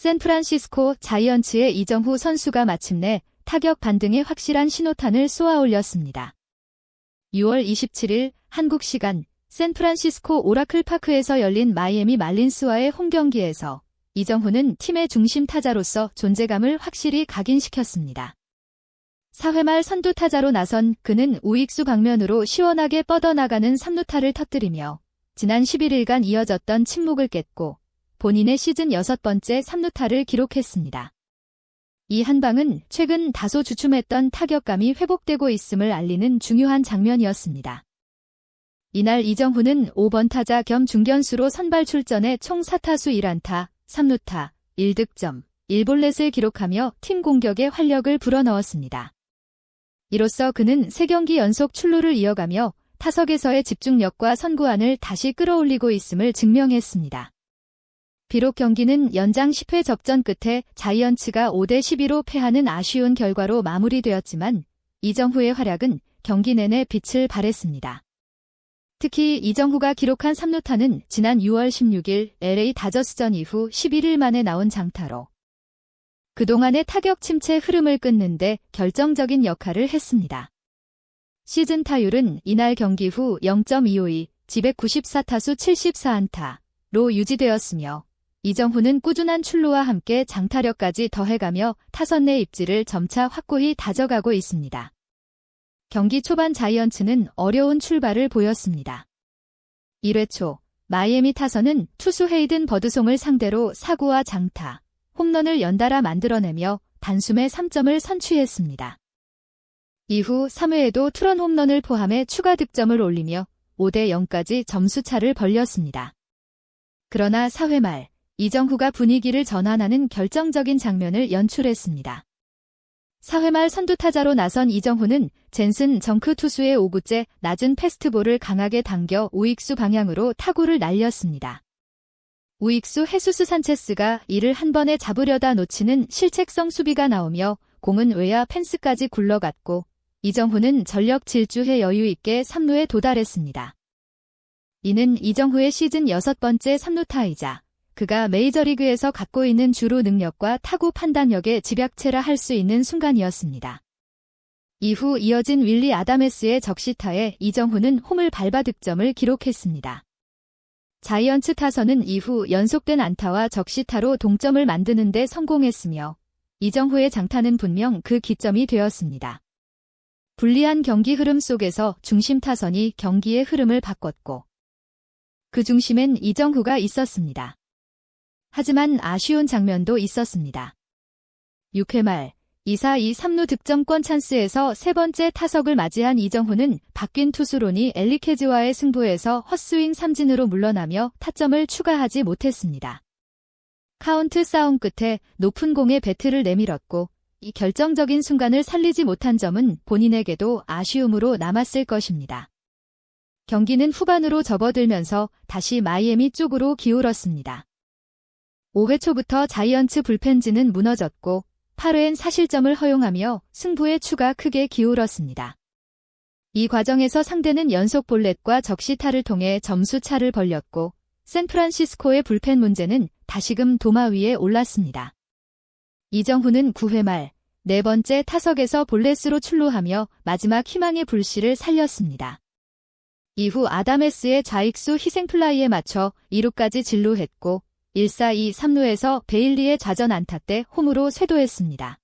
샌프란시스코 자이언츠의 이정후 선수가 마침내 타격 반등에 확실한 신호탄을 쏘아 올렸습니다. 6월 27일 한국 시간 샌프란시스코 오라클 파크에서 열린 마이애미 말린스와의 홈경기에서 이정후는 팀의 중심 타자로서 존재감을 확실히 각인시켰습니다. 4회 말 선두 타자로 나선 그는 우익수 방면으로 시원하게 뻗어나가는 3루타를 터뜨리며 지난 11일간 이어졌던 침묵을 깼고 본인의 시즌 6번째 3루타를 기록했습니다. 이 한 방은 최근 다소 주춤했던 타격감이 회복되고 있음을 알리는 중요한 장면이었습니다. 이날 이정후는 5번 타자 겸 중견수로 선발 출전해 총 4타수 1안타, 3루타, 1득점, 1볼넷을 기록하며 팀 공격에 활력을 불어넣었습니다. 이로써 그는 3경기 연속 출루를 이어가며 타석에서의 집중력과 선구안을 다시 끌어올리고 있음을 증명했습니다. 비록 경기는 연장 10회 접전 끝에 자이언츠가 5대12로 패하는 아쉬운 결과로 마무리되었지만 이정후의 활약은 경기 내내 빛을 발했습니다. 특히 이정후가 기록한 3루타는 지난 6월 16일 LA 다저스전 이후 11일 만에 나온 장타로 그동안의 타격 침체 흐름을 끊는 데 결정적인 역할을 했습니다. 시즌 타율은 이날 경기 후 0.252, 294타수 74안타로 유지되었으며 이정후는 꾸준한 출루와 함께 장타력까지 더해가며 타선 내 입지를 점차 확고히 다져가고 있습니다. 경기 초반 자이언츠는 어려운 출발을 보였습니다. 1회 초 마이애미 타선은 투수 헤이든 버드송을 상대로 사구와 장타, 홈런을 연달아 만들어내며 단숨에 3점을 선취했습니다. 이후 3회에도 투런 홈런을 포함해 추가 득점을 올리며 5대0까지 점수차를 벌렸습니다. 그러나 4회 말 이정후가 분위기를 전환하는 결정적인 장면을 연출했습니다. 4회 말 선두타자로 나선 이정후는 젠슨 정크 투수의 5구째 낮은 패스트볼을 강하게 당겨 우익수 방향으로 타구를 날렸습니다. 우익수 헤수스 산체스가 이를 한 번에 잡으려다 놓치는 실책성 수비가 나오며 공은 외야 펜스까지 굴러갔고 이정후는 전력 질주해 여유있게 3루에 도달했습니다. 이는 이정후의 시즌 6번째 3루타이자 그가 메이저리그에서 갖고 있는 주루 능력과 타구 판단력의 집약체라 할 수 있는 순간이었습니다. 이후 이어진 윌리 아다메스의 적시타에 이정후는 홈을 밟아 득점을 기록했습니다. 자이언츠 타선은 이후 연속된 안타와 적시타로 동점을 만드는 데 성공했으며 이정후의 장타는 분명 그 기점이 되었습니다. 불리한 경기 흐름 속에서 중심 타선이 경기의 흐름을 바꿨고 그 중심엔 이정후가 있었습니다. 하지만 아쉬운 장면도 있었습니다. 6회 말 2사2 3루 득점권 찬스에서 세 번째 타석을 맞이한 이정후는 바뀐 투수로니 엘리케즈와의 승부에서 헛스윙 삼진으로 물러나며 타점을 추가하지 못했습니다. 카운트 싸움 끝에 높은 공에 배트를 내밀었고 이 결정적인 순간을 살리지 못한 점은 본인에게도 아쉬움으로 남았을 것입니다. 경기는 후반으로 접어들면서 다시 마이애미 쪽으로 기울었습니다. 5회 초부터 자이언츠 불펜진은 무너졌고 8회엔 사실점을 허용하며 승부의 추가 크게 기울었습니다. 이 과정에서 상대는 연속 볼넷과 적시타를 통해 점수 차를 벌렸고 샌프란시스코의 불펜 문제는 다시금 도마 위에 올랐습니다. 이정후는 9회 말 네 번째 타석에서 볼넷으로 출루하며 마지막 희망의 불씨를 살렸습니다. 이후 아다메스의 좌익수 희생플라이에 맞춰 2루까지 진루했고 1사2 3루에서 베일리의 좌전 안타 때 홈으로 쇄도했습니다.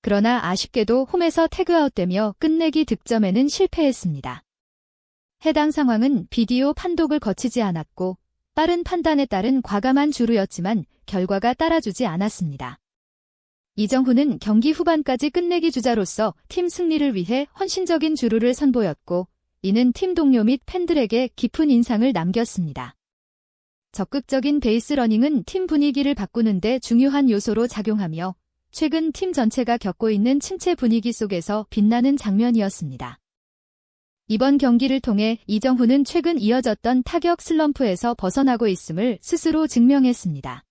그러나 아쉽게도 홈에서 태그아웃되며 끝내기 득점에는 실패했습니다. 해당 상황은 비디오 판독을 거치지 않았고 빠른 판단에 따른 과감한 주루였지만 결과가 따라주지 않았습니다. 이정후는 경기 후반까지 끝내기 주자로서 팀 승리를 위해 헌신적인 주루를 선보였고 이는 팀 동료 및 팬들에게 깊은 인상을 남겼습니다. 적극적인 베이스러닝은 팀 분위기를 바꾸는 데 중요한 요소로 작용하며 최근 팀 전체가 겪고 있는 침체 분위기 속에서 빛나는 장면이었습니다. 이번 경기를 통해 이정후는 최근 이어졌던 타격 슬럼프에서 벗어나고 있음을 스스로 증명했습니다.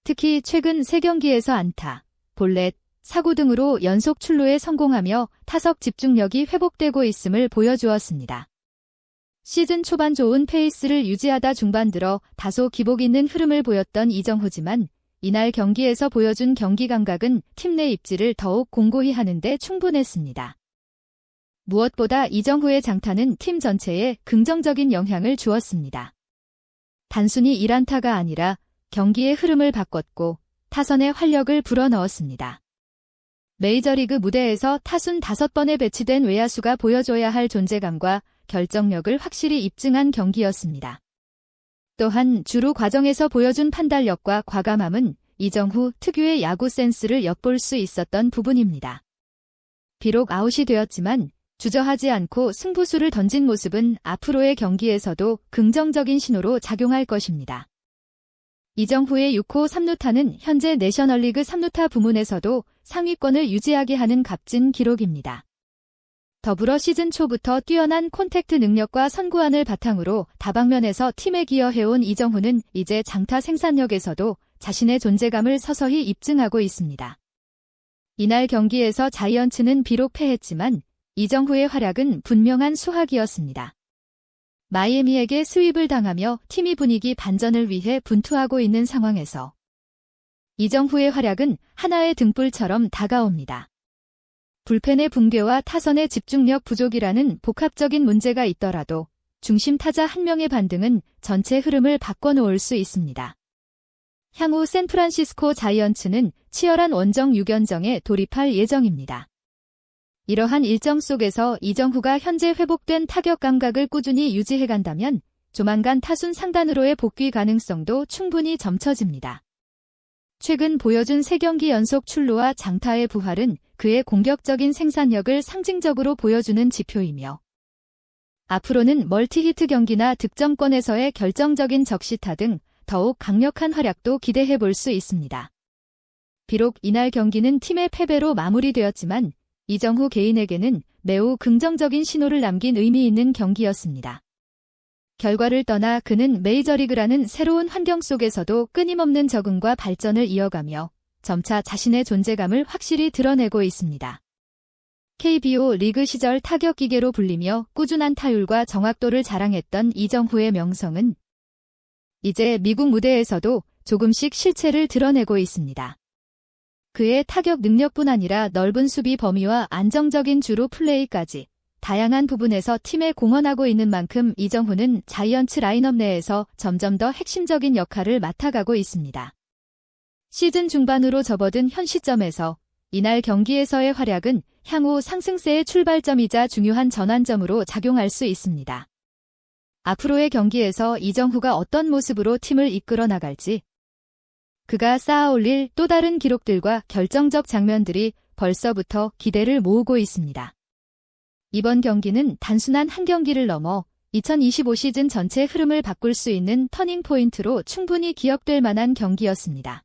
특히 최근 3경기에서 안타, 볼넷, 사구 등으로 연속 출루에 성공하며 타석 집중력이 회복되고 있음을 보여주었습니다. 시즌 초반 좋은 페이스를 유지하다 중반 들어 다소 기복 있는 흐름을 보였던 이정후지만 이날 경기에서 보여준 경기 감각은 팀 내 입지를 더욱 공고히 하는데 충분했습니다. 무엇보다 이정후의 장타는 팀 전체에 긍정적인 영향을 주었습니다. 단순히 1안타가 아니라 경기의 흐름을 바꿨고 타선의 활력을 불어넣었습니다. 메이저리그 무대에서 타순 5번에 배치된 외야수가 보여줘야 할 존재감과 결정력을 확실히 입증한 경기였습니다. 또한 주루 과정에서 보여준 판단력과 과감함은 이정후 특유의 야구 센스를 엿볼 수 있었던 부분입니다. 비록 아웃이 되었지만 주저하지 않고 승부수를 던진 모습은 앞으로의 경기에서도 긍정적인 신호로 작용할 것입니다. 이정후의 6호 3루타는 현재 내셔널리그 3루타 부문에서도 상위권을 유지하게 하는 값진 기록입니다. 더불어 시즌 초부터 뛰어난 콘택트 능력과 선구안을 바탕으로 다방면에서 팀에 기여해온 이정후는 이제 장타 생산력에서도 자신의 존재감을 서서히 입증하고 있습니다. 이날 경기에서 자이언츠는 비록 패했지만 이정후의 활약은 분명한 수확이었습니다. 마이애미에게 스윕을 당하며 팀이 분위기 반전을 위해 분투하고 있는 상황에서 이정후의 활약은 하나의 등불처럼 다가옵니다. 불펜의 붕괴와 타선의 집중력 부족이라는 복합적인 문제가 있더라도 중심 타자 한 명의 반등은 전체 흐름을 바꿔놓을 수 있습니다. 향후 샌프란시스코 자이언츠는 치열한 원정 6연정에 돌입할 예정입니다. 이러한 일정 속에서 이정후가 현재 회복된 타격 감각을 꾸준히 유지해간다면 조만간 타순 상단으로의 복귀 가능성도 충분히 점쳐집니다. 최근 보여준 3경기 연속 출루와 장타의 부활은 그의 공격적인 생산력을 상징적으로 보여주는 지표이며 앞으로는 멀티히트 경기나 득점권에서의 결정적인 적시타 등 더욱 강력한 활약도 기대해 볼 수 있습니다. 비록 이날 경기는 팀의 패배로 마무리되었지만 이정후 개인에게는 매우 긍정적인 신호를 남긴 의미 있는 경기였습니다. 결과를 떠나 그는 메이저리그라는 새로운 환경 속에서도 끊임없는 적응과 발전을 이어가며 점차 자신의 존재감을 확실히 드러내고 있습니다. KBO 리그 시절 타격 기계로 불리며 꾸준한 타율과 정확도를 자랑했던 이정후의 명성은 이제 미국 무대에서도 조금씩 실체를 드러내고 있습니다. 그의 타격 능력뿐 아니라 넓은 수비 범위와 안정적인 주루 플레이까지 다양한 부분에서 팀에 공헌하고 있는 만큼 이정후는 자이언츠 라인업 내에서 점점 더 핵심적인 역할을 맡아가고 있습니다. 시즌 중반으로 접어든 현 시점에서 이날 경기에서의 활약은 향후 상승세의 출발점이자 중요한 전환점으로 작용할 수 있습니다. 앞으로의 경기에서 이정후가 어떤 모습으로 팀을 이끌어 나갈지, 그가 쌓아올릴 또 다른 기록들과 결정적 장면들이 벌써부터 기대를 모으고 있습니다. 이번 경기는 단순한 한 경기를 넘어 2025 시즌 전체 흐름을 바꿀 수 있는 터닝 포인트로 충분히 기억될 만한 경기였습니다.